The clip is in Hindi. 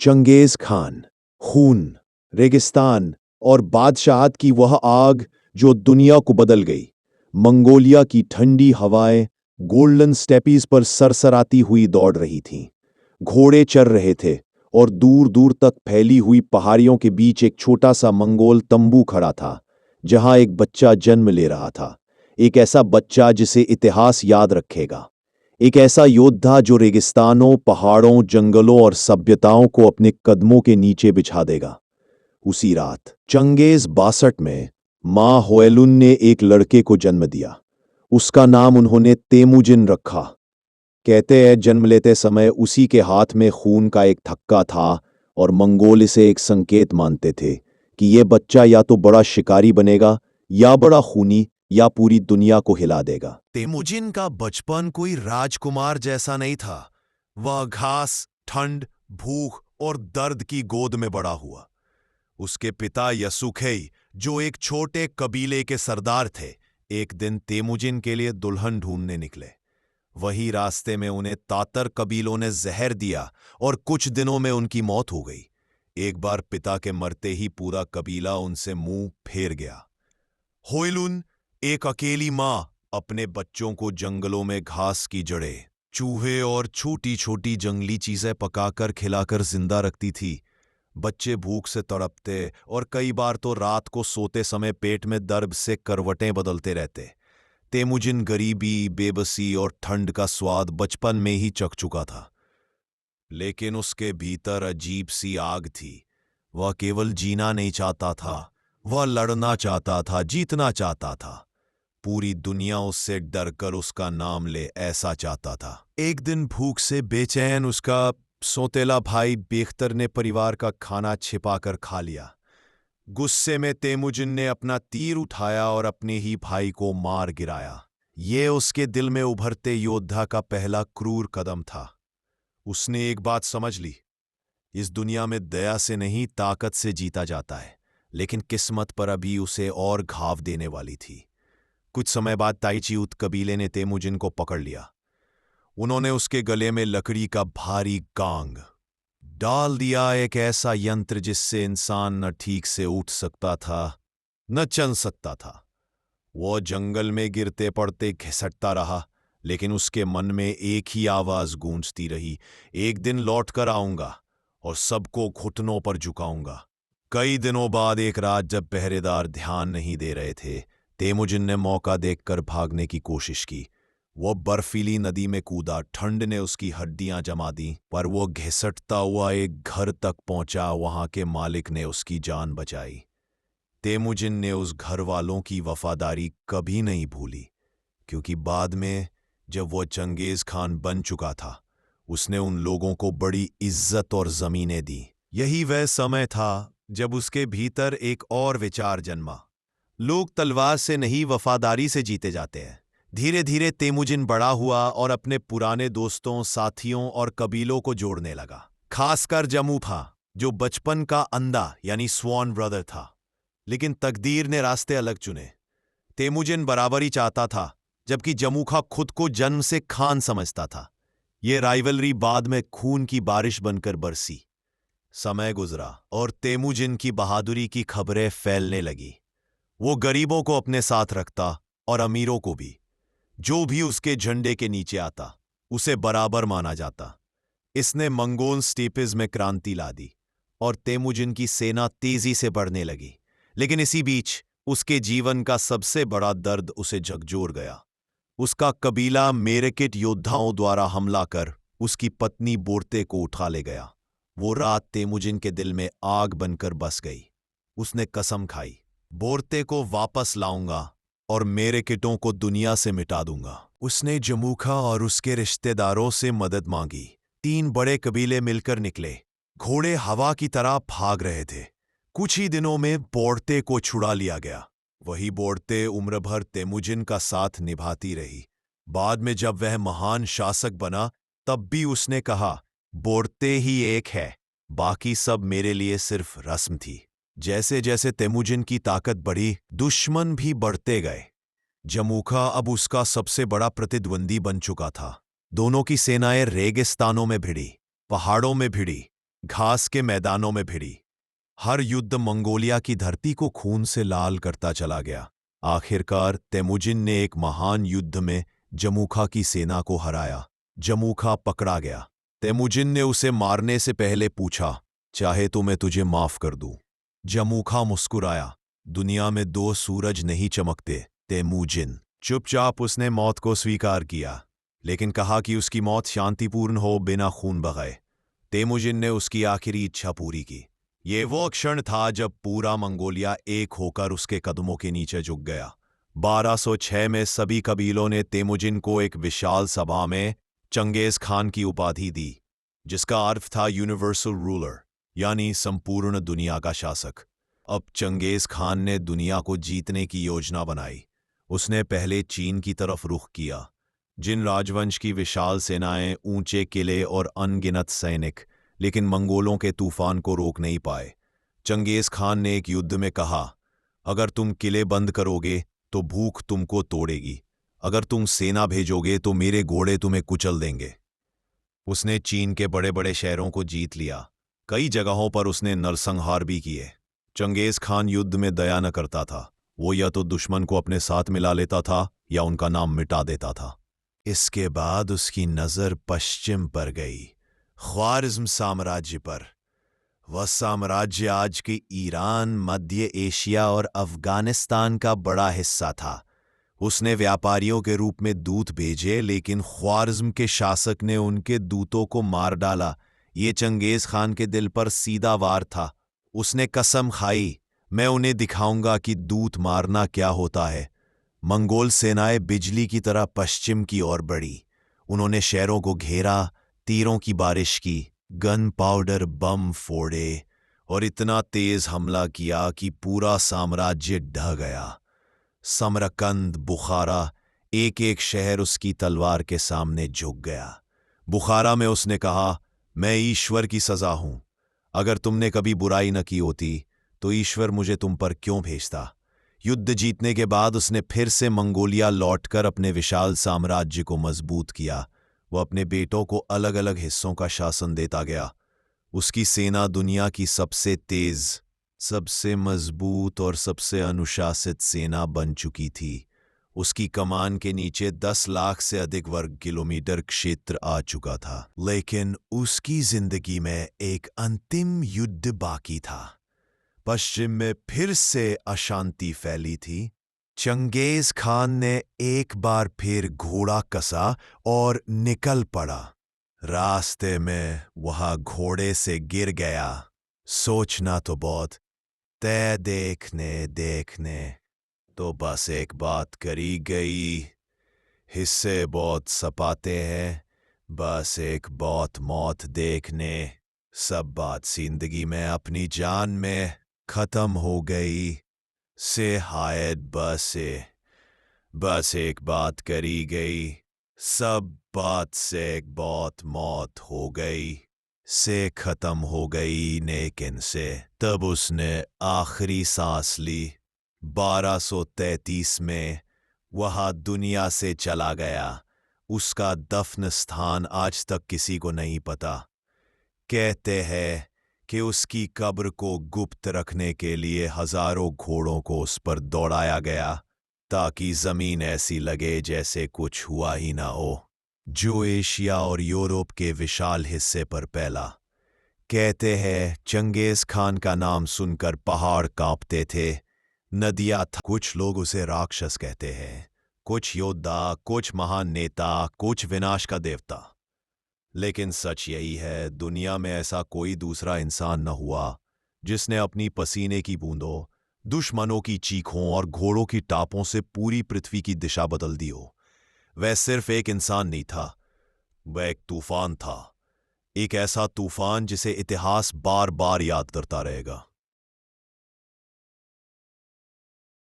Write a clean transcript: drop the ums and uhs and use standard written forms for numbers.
चंगेज खान, खून, रेगिस्तान और बादशाहत की वह आग जो दुनिया को बदल गई। मंगोलिया की ठंडी हवाएं गोल्डन स्टेपीज पर सरसराती हुई दौड़ रही थीं। घोड़े चर रहे थे और दूर दूर तक फैली हुई पहाड़ियों के बीच एक छोटा सा मंगोल तंबू खड़ा था, जहां एक बच्चा जन्म ले रहा था। एक ऐसा बच्चा जिसे इतिहास याद रखेगा। एक ऐसा योद्धा जो रेगिस्तानों, पहाड़ों, जंगलों और सभ्यताओं को अपने कदमों के नीचे बिछा देगा। उसी रात चंगेज 62 में मां होयलुन ने एक लड़के को जन्म दिया। उसका नाम उन्होंने तेमुजिन रखा। कहते हैं जन्म लेते समय उसी के हाथ में खून का एक थक्का था और मंगोल इसे एक संकेत मानते थे कि यह बच्चा या तो बड़ा शिकारी बनेगा, या बड़ा खूनी, या पूरी दुनिया को हिला देगा। तेमुजिन का बचपन कोई राजकुमार जैसा नहीं था। वह घास, ठंड, भूख और दर्द की गोद में बड़ा हुआ। उसके पिता यसुखेई, जो एक छोटे कबीले के सरदार थे, एक दिन तेमुजिन के लिए दुल्हन ढूंढने निकले। वही रास्ते में उन्हें तातर कबीलों ने जहर दिया और कुछ दिनों में उनकी मौत हो गई। एक बार पिता के मरते ही पूरा कबीला उनसे मुंह फेर गया। होयलुन, एक अकेली मां, अपने बच्चों को जंगलों में घास की जड़ें, चूहे और छोटी छोटी जंगली चीजें पकाकर खिलाकर जिंदा रखती थी। बच्चे भूख से तड़पते और कई बार तो रात को सोते समय पेट में दर्द से करवटें बदलते रहते। तेमुजिन गरीबी, बेबसी और ठंड का स्वाद बचपन में ही चख चुका था। लेकिन उसके भीतर अजीब सी आग थी। वह केवल जीना नहीं चाहता था, वह लड़ना चाहता था, जीतना चाहता था। पूरी दुनिया उससे डरकर उसका नाम ले, ऐसा चाहता था। एक दिन भूख से बेचैन उसका सौतेला भाई बेख्तर ने परिवार का खाना छिपाकर खा लिया। गुस्से में तेमुजिन ने अपना तीर उठाया और अपने ही भाई को मार गिराया। ये उसके दिल में उभरते योद्धा का पहला क्रूर कदम था। उसने एक बात समझ ली, इस दुनिया में दया से नहीं, ताकत से जीता जाता है। लेकिन किस्मत पर अभी उसे और घाव देने वाली थी। कुछ समय बाद ताइचिउत कबीले ने तेमुजिन को पकड़ लिया। उन्होंने उसके गले में लकड़ी का भारी गांग डाल दिया, एक ऐसा यंत्र जिससे इंसान न ठीक से उठ सकता था, न चल सकता था। वो जंगल में गिरते पड़ते घिसटता रहा, लेकिन उसके मन में एक ही आवाज गूंजती रही, एक दिन लौट कर आऊंगा और सबको घुटनों पर झुकाऊंगा। कई दिनों बाद एक रात जब पहरेदार ध्यान नहीं दे रहे थे, तेमुजिन ने मौका देखकर भागने की कोशिश की। वो बर्फीली नदी में कूदा, ठंड ने उसकी हड्डियां जमा दी, पर वो घिसटता हुआ एक घर तक पहुंचा। वहां के मालिक ने उसकी जान बचाई। तेमुजिन ने उस घर वालों की वफादारी कभी नहीं भूली, क्योंकि बाद में जब वो चंगेज खान बन चुका था, उसने उन लोगों को बड़ी इज्जत और जमीनें दी। यही वह समय था जब उसके भीतर एक और विचार जन्मा। लोग तलवार से नहीं, वफादारी से जीते जाते हैं। धीरे धीरे तेमुजिन बड़ा हुआ और अपने पुराने दोस्तों, साथियों और कबीलों को जोड़ने लगा। खासकर जमूखा, जो बचपन का अंधा यानी स्वॉन ब्रदर था। लेकिन तकदीर ने रास्ते अलग चुने। तेमुजिन बराबरी चाहता था, जबकि जमूखा खुद को जन्म से खान समझता था। ये राइवलरी बाद में खून की बारिश बनकर बरसी। समय गुजरा और तेमुजिन की बहादुरी की खबरें फैलने लगी। वो गरीबों को अपने साथ रखता और अमीरों को भी। जो भी उसके झंडे के नीचे आता, उसे बराबर माना जाता। इसने मंगोल स्टीपेज में क्रांति ला दी और तेमुजिन की सेना तेजी से बढ़ने लगी। लेकिन इसी बीच उसके जीवन का सबसे बड़ा दर्द उसे झकझोर गया। उसका कबीला मेरेकिट योद्धाओं द्वारा हमला कर उसकी पत्नी बोर्ते को उठा ले गया। वो रात तेमुजिन के दिल में आग बनकर बस गई। उसने कसम खाई, बोर्ते को वापस लाऊंगा और मेरेकिटों को दुनिया से मिटा दूंगा। उसने जमूखा और उसके रिश्तेदारों से मदद मांगी। 3 बड़े कबीले मिलकर निकले। घोड़े हवा की तरह भाग रहे थे। कुछ ही दिनों में बोर्ते को छुड़ा लिया गया। वही बोर्ते उम्र भर तेमुजिन का साथ निभाती रही। बाद में जब वह महान शासक बना, तब भी उसने कहा, बोर्ते ही एक है, बाकी सब मेरे लिए सिर्फ रस्म थी। जैसे जैसे तेमुजिन की ताकत बढ़ी, दुश्मन भी बढ़ते गए। जमूखा अब उसका सबसे बड़ा प्रतिद्वंदी बन चुका था। दोनों की सेनाएं रेगिस्तानों में भिड़ी, पहाड़ों में भिड़ी घास के मैदानों में भिड़ी। हर युद्ध मंगोलिया की धरती को खून से लाल करता चला गया। आखिरकार तेमुजिन ने एक महान युद्ध में जमूखा की सेना को हराया। जमूखा पकड़ा गया। तेमुजिन ने उसे मारने से पहले पूछा, चाहे तो मैं तुझे माफ कर दूं। जमूखा मुस्कुराया, दुनिया में दो सूरज नहीं चमकते तेमुजिन। चुपचाप उसने मौत को स्वीकार किया, लेकिन कहा कि उसकी मौत शांतिपूर्ण हो, बिना खून बहाए। तेमुजिन ने उसकी आखिरी इच्छा पूरी की। ये वो क्षण था जब पूरा मंगोलिया एक होकर उसके कदमों के नीचे झुक गया। 1206 में सभी कबीलों ने तेमुजिन को एक विशाल सभा में चंगेज खान की उपाधि दी, जिसका अर्थ था यूनिवर्सल रूलर, यानी संपूर्ण दुनिया का शासक। अब चंगेज खान ने दुनिया को जीतने की योजना बनाई। उसने पहले चीन की तरफ रुख किया। जिन राजवंश की विशाल सेनाएं, ऊंचे किले और अनगिनत सैनिक, लेकिन मंगोलों के तूफान को रोक नहीं पाए। चंगेज खान ने एक युद्ध में कहा, अगर तुम किले बंद करोगे तो भूख तुमको तोड़ेगी, अगर तुम सेना भेजोगे तो मेरे घोड़े तुम्हें कुचल देंगे। उसने चीन के बड़े बड़े शहरों को जीत लिया। कई जगहों पर उसने नरसंहार भी किए। चंगेज खान युद्ध में दया न करता था। वो या तो दुश्मन को अपने साथ मिला लेता था या उनका नाम मिटा देता था। इसके बाद उसकी नजर पश्चिम पर गई, ख्वारिज्म साम्राज्य पर। वह साम्राज्य आज के ईरान, मध्य एशिया और अफगानिस्तान का बड़ा हिस्सा था। उसने व्यापारियों के रूप में दूत भेजे, लेकिन ख्वारिज्म के शासक ने उनके दूतों को मार डाला। ये चंगेज खान के दिल पर सीधा वार था। उसने कसम खाई, मैं उन्हें दिखाऊंगा कि दूत मारना क्या होता है। मंगोल सेनाएं बिजली की तरह पश्चिम की ओर बढ़ी। उन्होंने शहरों को घेरा, तीरों की बारिश की, गन पाउडर बम फोड़े और इतना तेज हमला किया कि पूरा साम्राज्य ढह गया। समरकंद, बुखारा, एक एक शहर उसकी तलवार के सामने झुक गया। बुखारा में उसने कहा, मैं ईश्वर की सजा हूं। अगर तुमने कभी बुराई न की होती तो ईश्वर मुझे तुम पर क्यों भेजता। युद्ध जीतने के बाद उसने फिर से मंगोलिया लौटकर अपने विशाल साम्राज्य को मजबूत किया। वो अपने बेटों को अलग अलग हिस्सों का शासन देता गया। उसकी सेना दुनिया की सबसे तेज, सबसे मजबूत और सबसे अनुशासित सेना बन चुकी थी। उसकी कमान के नीचे 10 लाख से अधिक वर्ग किलोमीटर क्षेत्र आ चुका था। लेकिन उसकी जिंदगी में एक अंतिम युद्ध बाकी था। पश्चिम में फिर से अशांति फैली थी। चंगेज खान ने एक बार फिर घोड़ा कसा और निकल पड़ा। रास्ते में वह घोड़े से गिर गया। सोचना तो बहुत, तय देखने देखने तो बस एक बात करी गई। हिस्से बहुत सपाते हैं, बस एक बहुत मौत देखने। सब बात जिंदगी में अपनी जान में खत्म हो गई। से हायद बस एक बात करी गई। सब बात से एक बहुत मौत हो गई। से खत्म हो गई लेकिन से। तब उसने आखिरी सांस ली। 1233 में वह दुनिया से चला गया। उसका दफन स्थान आज तक किसी को नहीं पता। कहते हैं कि उसकी कब्र को गुप्त रखने के लिए हजारों घोड़ों को उस पर दौड़ाया गया, ताकि जमीन ऐसी लगे जैसे कुछ हुआ ही ना हो, जो एशिया और यूरोप के विशाल हिस्से पर फैला। कहते हैं चंगेज खान का नाम सुनकर पहाड़ कांपते थे, नदियां कुछ लोग उसे राक्षस कहते हैं, कुछ योद्धा, कुछ महान नेता, कुछ विनाश का देवता। लेकिन सच यही है, दुनिया में ऐसा कोई दूसरा इंसान न हुआ जिसने अपनी पसीने की बूंदों, दुश्मनों की चीखों और घोड़ों की टापों से पूरी पृथ्वी की दिशा बदल दी हो। वह सिर्फ एक इंसान नहीं था, वह एक तूफान था। एक ऐसा तूफान जिसे इतिहास बार बार याद करता रहेगा।